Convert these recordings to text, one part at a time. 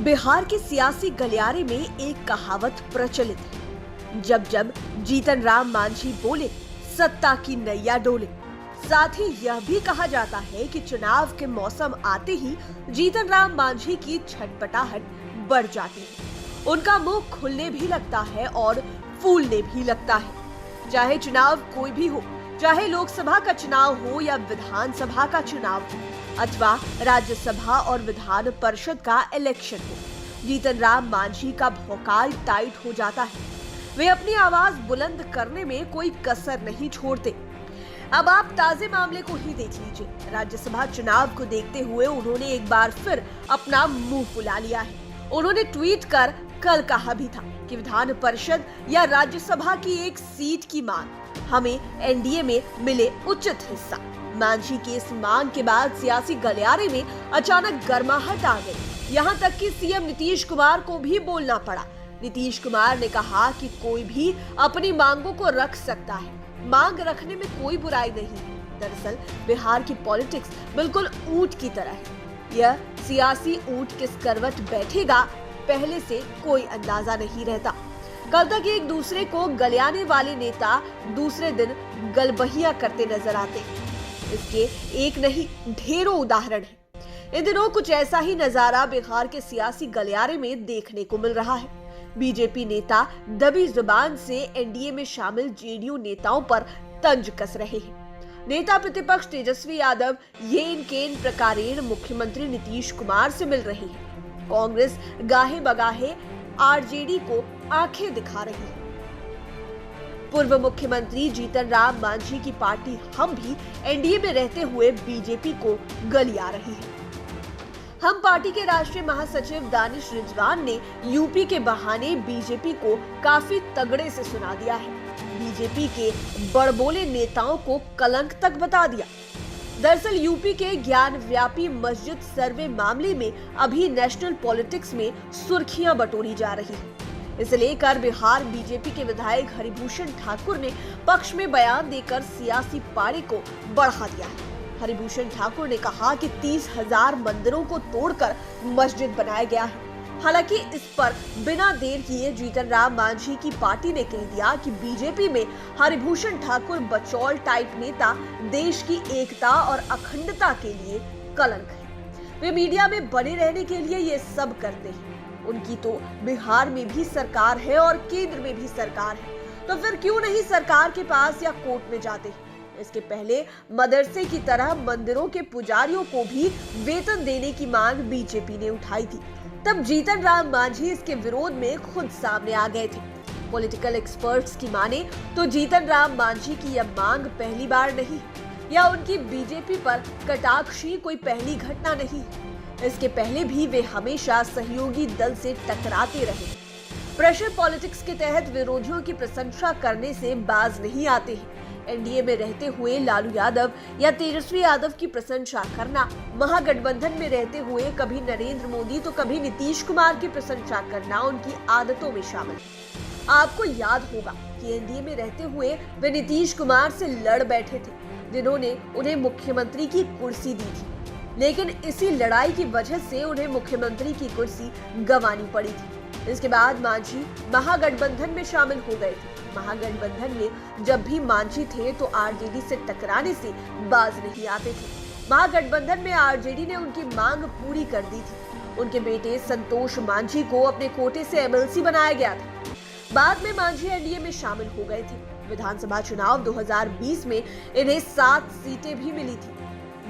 बिहार के सियासी गलियारे में एक कहावत प्रचलित है, जब जब जीतन राम मांझी बोले सत्ता की नैया डोले। साथ ही यह भी कहा जाता है कि चुनाव के मौसम आते ही जीतन राम मांझी की छटपटाहट बढ़ जाती है। उनका मुंह खुलने भी लगता है और फूलने भी लगता है। चाहे चुनाव कोई भी हो, चाहे लोकसभा का चुनाव हो या विधानसभा का चुनाव हो अथवा राज्यसभा और विधान परिषद का इलेक्शन हो, जीतन राम मांझी का भौकाल टाइट हो जाता है। वे अपनी आवाज बुलंद करने में कोई कसर नहीं छोड़ते। अब आप ताजे मामले को ही देख लीजिए। राज्यसभा चुनाव को देखते हुए उन्होंने एक बार फिर अपना मुंह फुला लिया है। उन्होंने ट्वीट कर कल कहा भी था कि विधान परिषद या राज्यसभा की एक सीट की मांग, हमें एनडीए में मिले उचित हिस्सा। मांझी की इस मांग के बाद सियासी गलियारे में अचानक गर्माहट आ गई। यहाँ तक कि सीएम नीतीश कुमार को भी बोलना पड़ा। नीतीश कुमार ने कहा कि कोई भी अपनी मांगों को रख सकता है, मांग रखने में कोई बुराई नहीं है। दरअसल बिहार की पॉलिटिक्स बिल्कुल ऊंट की तरह है। यह सियासी ऊंट किस करवट बैठेगा, पहले से कोई अंदाजा नहीं रहता। कल तक एक दूसरे को गलियाने वाले नेता दूसरे दिन गलबहिया करते नजर आते। इसके एक नहीं ढेरों उदाहरण हैं। इन दिनों कुछ ऐसा ही नजारा बिहार के सियासी गलियारे में देखने को मिल रहा है। बीजेपी नेता दबी जुबान से एनडीए में शामिल जेडीयू नेताओं पर तंज कस रहे हैं। नेता प्रतिपक्ष तेजस्वी यादव येन केन प्रकारेण मुख्यमंत्री नीतीश कुमार से मिल रहे हैं। कांग्रेस गाहे बगाहे आरजेडी को आंखें दिखा रही है। पूर्व मुख्यमंत्री जीतन राम मांझी की पार्टी हम भी एनडीए में रहते हुए बीजेपी को गलिया रही है। हम पार्टी के राष्ट्रीय महासचिव दानिश रिजवान ने यूपी के बहाने बीजेपी को काफी तगड़े से सुना दिया है। बीजेपी के बड़बोले नेताओं को कलंक तक बता दिया। दरअसल यूपी के ज्ञान व्यापी मस्जिद सर्वे मामले में अभी नेशनल पॉलिटिक्स में सुर्खियां बटोरी जा रही है। इसे लेकर बिहार बीजेपी के विधायक हरिभूषण ठाकुर ने पक्ष में बयान देकर सियासी पारे को बढ़ा दिया है। हरिभूषण ठाकुर ने कहा कि 30,000 मंदिरों को तोड़कर मस्जिद बनाया गया है। हालांकि इस पर बिना देर किए जीतन राम मांझी की पार्टी ने कह दिया कि बीजेपी में हरिभूषण ठाकुर बचौल टाइप नेता देश की एकता और अखंडता के लिए कलंक है। वे मीडिया में बने रहने के लिए ये सब करते हैं। उनकी तो बिहार में भी सरकार है और केंद्र में भी सरकार है, तो फिर क्यों नहीं सरकार के पास या कोर्ट में जाते हैं। इसके पहले मदरसे की तरह मंदिरों के पुजारियों को भी वेतन देने की मांग बीजेपी ने उठाई थी। तब जीतन राम मांझी इसके विरोध में खुद सामने आ गए थे। पॉलिटिकल एक्सपर्ट्स की माने तो जीतन राम मांझी की यह मांग पहली बार नहीं या उनकी बीजेपी पर कटाक्षी कोई पहली घटना नहीं। इसके पहले भी वे हमेशा सहयोगी दल से टकराते रहे। प्रेशर पॉलिटिक्स के तहत विरोधियों की प्रशंसा करने से बाज नहीं आते हैं। एनडीए में रहते हुए लालू यादव या तेजस्वी यादव की प्रशंसा करना, महागठबंधन में रहते हुए कभी नरेंद्र मोदी तो कभी नीतीश कुमार की प्रशंसा करना उनकी आदतों में शामिल है। आपको याद होगा कि एनडीए में रहते हुए वे नीतीश कुमार से लड़ बैठे थे, जिन्होंने उन्हें मुख्यमंत्री की कुर्सी दी थी। लेकिन इसी लड़ाई की वजह से उन्हें मुख्यमंत्री की कुर्सी गंवानी पड़ी थी। इसके बाद मांझी महागठबंधन में शामिल हो गए थे। महागठबंधन में जब भी मांझी थे तो आरजेडी से टकराने से बाज नहीं आते थे। महागठबंधन में आरजेडी ने उनकी मांग पूरी कर दी थी। उनके बेटे संतोष मांझी को अपने कोटे से एमएलसी बनाया गया था। बाद में मांझी एनडीए में शामिल हो गए थे। विधानसभा चुनाव 2020 में इन्हें 7 सीटें भी मिली थी,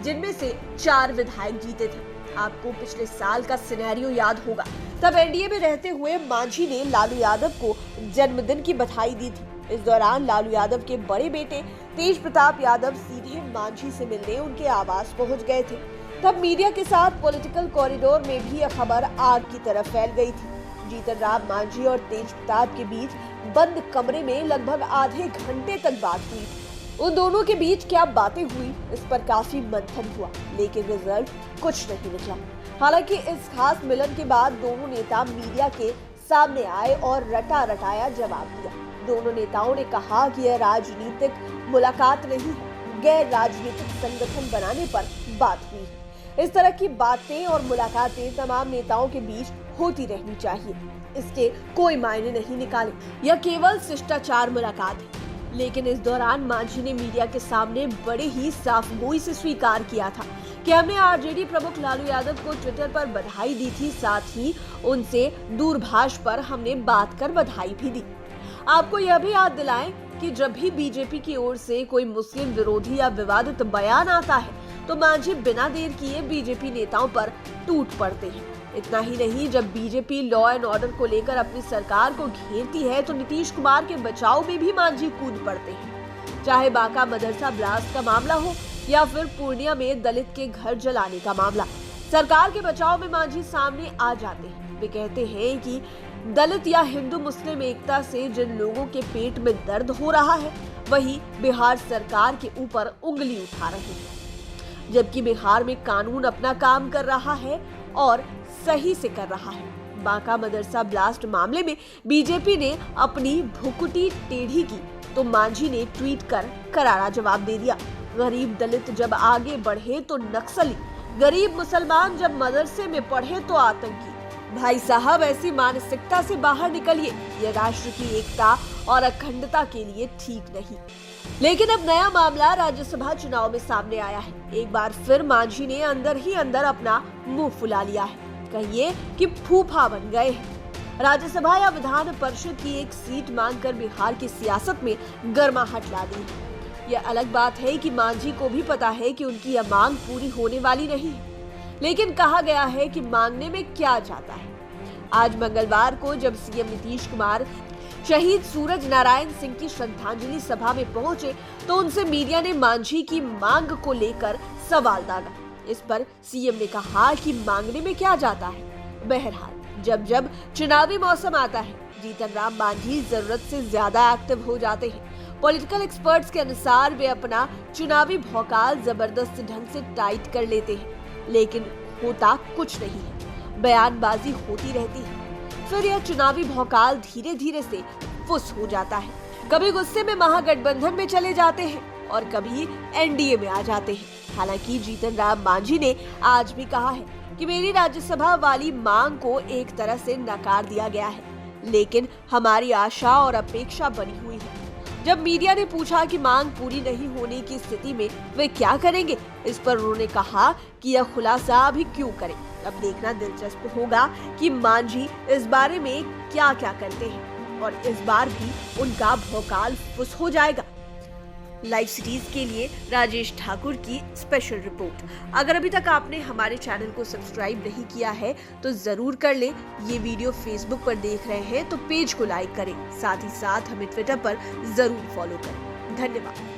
जिनमें से 4 विधायक जीते थे। आपको पिछले साल का सिनेरियो याद होगा। तब एनडीए में रहते हुए मांझी ने लालू यादव को जन्मदिन की बधाई दी थी। इस दौरान लालू यादव के बड़े बेटे तेज प्रताप यादव सीधे मांझी से मिलने उनके आवास पहुंच गए थे। तब मीडिया के साथ पॉलिटिकल कॉरिडोर में भी यह खबर आग की तरह फैल गई थी। जीतन राम मांझी और तेज प्रताप के बीच बंद कमरे में लगभग आधे घंटे तक बात हुई थी। उन दोनों के बीच क्या बातें हुई, इस पर काफी मंथन हुआ, लेकिन रिजल्ट कुछ नहीं निकला। हालांकि इस खास मिलन के बाद दोनों नेता मीडिया के सामने आए और रटा रटाया जवाब दिया। दोनों नेताओं ने कहा कि यह राजनीतिक मुलाकात नहीं है, गैर राजनीतिक संगठन बनाने पर बात हुई है। इस तरह की बातें और मुलाकातें तमाम नेताओं के बीच होती रहनी चाहिए। इसके कोई मायने नहीं निकाले, यह केवल शिष्टाचार मुलाकात है। लेकिन इस दौरान मांझी ने मीडिया के सामने बड़े ही साफ गोई से स्वीकार किया था कि हमने आरजेडी प्रमुख लालू यादव को ट्विटर पर बधाई दी थी, साथ ही उनसे दूरभाष पर हमने बात कर बधाई भी दी। आपको यह भी याद दिलाएं कि जब भी बीजेपी की ओर से कोई मुस्लिम विरोधी या विवादित बयान आता है तो मांझी बिना देर किए बीजेपी नेताओं पर टूट पड़ते हैं। इतना ही नहीं, जब बीजेपी लॉ एंड ऑर्डर को लेकर अपनी सरकार को घेरती है तो नीतीश कुमार के बचाव में भी मांझी कूद पड़ते हैं। चाहे बांका मदरसा ब्लास्ट का मामला हो या फिर पूर्णिया में दलित के घर जलाने का मामला, सरकार के बचाव में मांझी सामने आ जाते हैं। वे कहते हैं कि दलित या हिंदू मुस्लिम एकता से जिन लोगों के पेट में दर्द हो रहा है, वही बिहार सरकार के ऊपर उंगली उठा रहे हैं, जबकि बिहार में कानून अपना काम कर रहा है और सही से कर रहा है। बांका मदरसा ब्लास्ट मामले में बीजेपी ने अपनी भुकुटी टेढ़ी की तो मांझी ने ट्वीट कर करारा जवाब दे दिया। गरीब दलित जब आगे बढ़े तो नक्सली, गरीब मुसलमान जब मदरसे में पढ़े तो आतंकी। भाई साहब, ऐसी मानसिकता से बाहर निकलिए, ये राष्ट्र की एकता और अखंडता के लिए ठीक नहीं। लेकिन अब नया मामला राज्यसभा चुनाव में सामने आया है। एक बार फिर मांझी ने अंदर ही अंदर अपना मुंह फुला लिया है, कहिए कि फूफा बन गए हैं। राज्यसभा या विधान परिषद की एक सीट मांगकर बिहार की सियासत में गर्माहट ला दी है। यह अलग बात है कि मांझी को भी पता है कि उनकी यह मांग पूरी होने वाली नहीं है, लेकिन कहा गया है कि मांगने में क्या जाता है। आज मंगलवार को जब सीएम नीतीश कुमार शहीद सूरज नारायण सिंह की श्रद्धांजलि सभा में पहुंचे तो उनसे मीडिया ने मांझी की मांग को लेकर सवाल दागा। इस पर सीएम ने कहा कि मांगने में क्या जाता है। बहरहाल, जब जब चुनावी मौसम आता है, जीतन राम मांझी जरूरत से ज्यादा एक्टिव हो जाते हैं। पॉलिटिकल एक्सपर्ट्स के अनुसार वे अपना चुनावी भौकाल जबरदस्त ढंग से टाइट कर लेते हैं, लेकिन होता कुछ नहीं है, बयानबाजी होती रहती है। फिर यह चुनावी भौकाल धीरे धीरे से फुस हो जाता है। कभी गुस्से में महागठबंधन में चले जाते हैं और कभी एनडीए में आ जाते हैं। हालांकि जीतन राम मांझी ने आज भी कहा है कि मेरी राज्यसभा वाली मांग को एक तरह से नकार दिया गया है, लेकिन हमारी आशा और अपेक्षा बनी हुई है। जब मीडिया ने पूछा कि मांग पूरी नहीं होने की स्थिति में वे क्या करेंगे, इस पर उन्होंने कहा कि यह खुलासा अभी क्यों करें। अब देखना दिलचस्प होगा कि मांझी इस बारे में क्या क्या करते हैं और इस बार भी उनका भौकाल फुस हो जाएगा। लाइव सिटीज के लिए राजेश ठाकुर की स्पेशल रिपोर्ट। अगर अभी तक आपने हमारे चैनल को सब्सक्राइब नहीं किया है तो जरूर कर लें। ये वीडियो फेसबुक पर देख रहे हैं तो पेज को लाइक करें, साथ ही साथ हमें ट्विटर पर जरूर फॉलो करें। धन्यवाद।